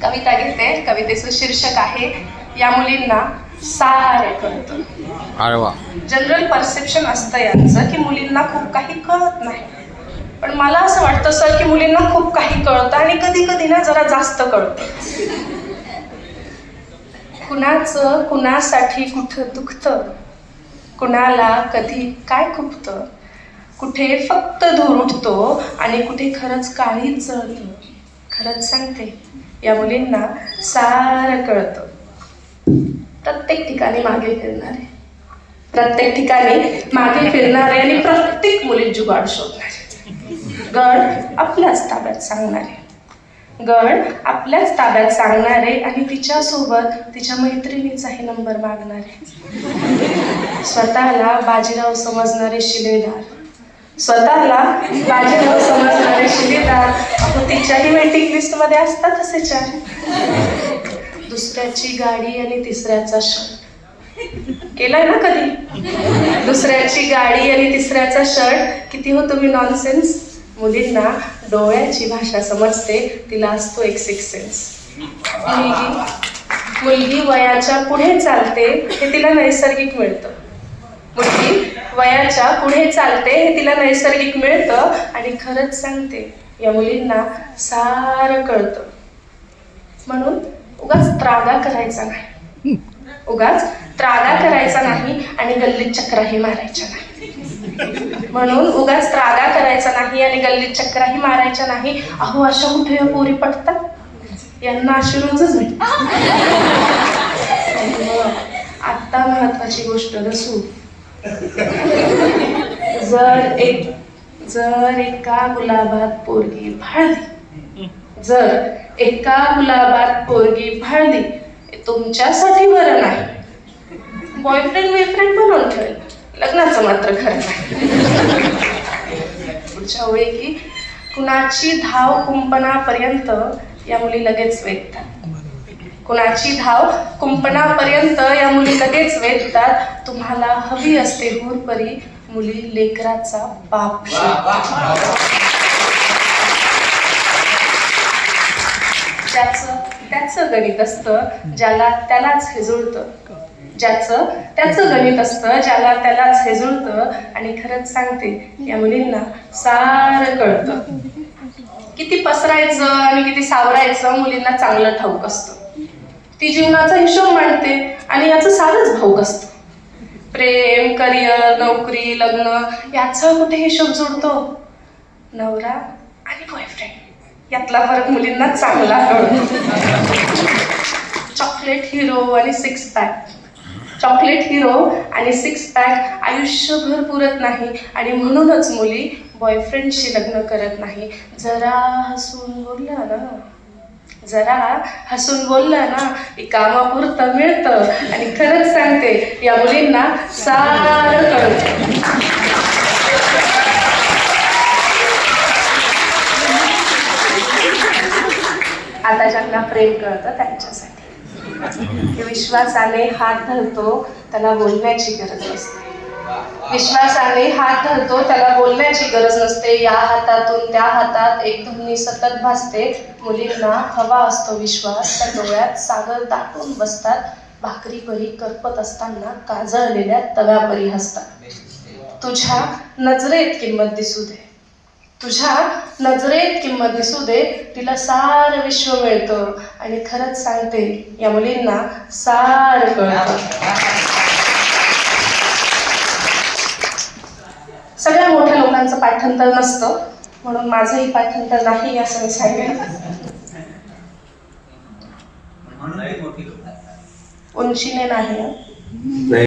कविता घेते. कवितेचं शीर्षक आहे या मुलींना सारं कळतं. अरे वा. जनरल परसेप्शन असतं यांचं की मुलींना खूप काही कळत नाही, पण मला असं वाटतं सर की मुलींना खूप काही कळतं आणि कधी कधी ना जरा जास्त कळतं. कुणाचं कुणासाठी कुठं दुखतं, कुणाला कधी काय खुपतं, कुठे फक्त धूर उठतो आणि कुठे खरंच काळीच जळतं. खरंच सांगते या मुलींना सारं कळतं. प्रत्येक ठिकाणी मागे फिरणारे, प्रत्येक ठिकाणी मागे फिरणारे आणि प्रत्येक मुलीत जुगाड शोधणारे, गड आपल्याच ताब्यात सांगणारे, गड आपल्याच ताब्यात सांगणारे आणि तिच्यासोबत तिच्या मैत्रिणीचाही नंबर मागणारे, स्वतःला बाजीराव समजणारे शिलेदार, स्वतःला बाजीराव समजणारे शिलेदार. अहो तिच्याही वेटिंग लिस्टमध्ये असतात असे चार. दुसऱ्याची गाडी आणि तिसऱ्याचा शर्ट केलाय ना कधी? दुसऱ्याची गाडी आणि तिसऱ्याचा शर्ट. किती हो तुम्ही नॉनसेन्स. मुलींना डोळ्याची भाषा समजते, तिला असतो एक सिक्स सेन्स. मुलगी वयाच्या पुढे चालते हे तिला नैसर्गिक मिळतं. मुलगी वयाच्या पुढे चालते हे तिला नैसर्गिक मिळतं आणि खरंच सांगते या मुलींना सारं कळतं. म्हणून उगाच त्रागा करायचा नाही, उगाच त्रागा करायचा नाही आणि गल्लीत चक्राही मारायच्या नाही. म्हणून उगाच त्रागा करायचा नाही आणि गल्लीत चक्राही मारायच्या नाही. अहो अशा कुठे पोरी पटतात, यांना अशी रोजच भेट. आत्ता महत्वाची गोष्ट रसू. जर एका गुलाबात पोरगी भाळली, जर एका गुलाबात पोरगी भाळली, तुमच्यासाठी बरं नाही, बॉयफ्रेंड बेफ्रेंड बनवून ठेवेल, लग्नाचं मात्र खरं नाही. पुढच्या ओळी की कुणाची धाव कुंपणापर्यंत या मुली लगेच वेधतात. कुणाची धाव कुंपणापर्यंत या मुली लगेच वेधतात. तुम्हाला हवी असते हुरपरी, मुली लेकराचा बाप. त्याचं गणित असतं ज्याला त्यालाच हे जुळतं, ज्याचं त्याचं गणित असतं ज्याला त्यालाच हे जुळतं. आणि खरंच सांगते या मुलींना सारं कळतं. किती पसरायचं आणि किती सावरायचं मुलींना चांगलं ठाऊक असतं. ती जीवनाचा हिशोब मांडते आणि याचं सारंच भाऊक असतं. प्रेम, करिअर, नोकरी, लग्न याचा कुठे हिशोब जुळतो? नवरा आणि बॉयफ्रेंड यातला फरक मुलींना चांगला कळतो. चॉकलेट हिरो आणि सिक्स पॅक, चॉकलेट हिरो आणि सिक्स पॅक आयुष्यभर पुरत नाही आणि म्हणूनच मुली बॉयफ्रेंडशी लग्न करत नाही. जरा हसून बोलला ना, जरा हसून बोलला ना की कामापुरतं मिळतं. आणि खरंच सांगते या मुलींना सारं कळतं. आता ज्यांना प्रेम कळतं त्यांच्यासाठी. विश्वासाने हात धरतो त्याला बोलण्याची गरज नसते, विश्वासाने हात धरतो त्याला बोलण्याची गरज नसते. या हातातून त्या हातात एक धुनी सतत भासते. मुलींना हवा असतो विश्वास, त्या डोळ्यात सागर दाटून बसतात. भाकरी परी करपत असताना काजळलेल्या तव्यापरी हसतात. तुझ्या नजरेत किंमत दिसू दे, तुझ्या नजरेत किंमत दिसू दे, तिला सारं विश्व मिळतं. आणि खरंच सांगते या मुलींना सारं कळतं. सगळ्या मोठ्या लोकांचं पाठांतर नसतं, म्हणून माझंही पाठांतर नाही असं मी सांगेन. उंचीने नाही.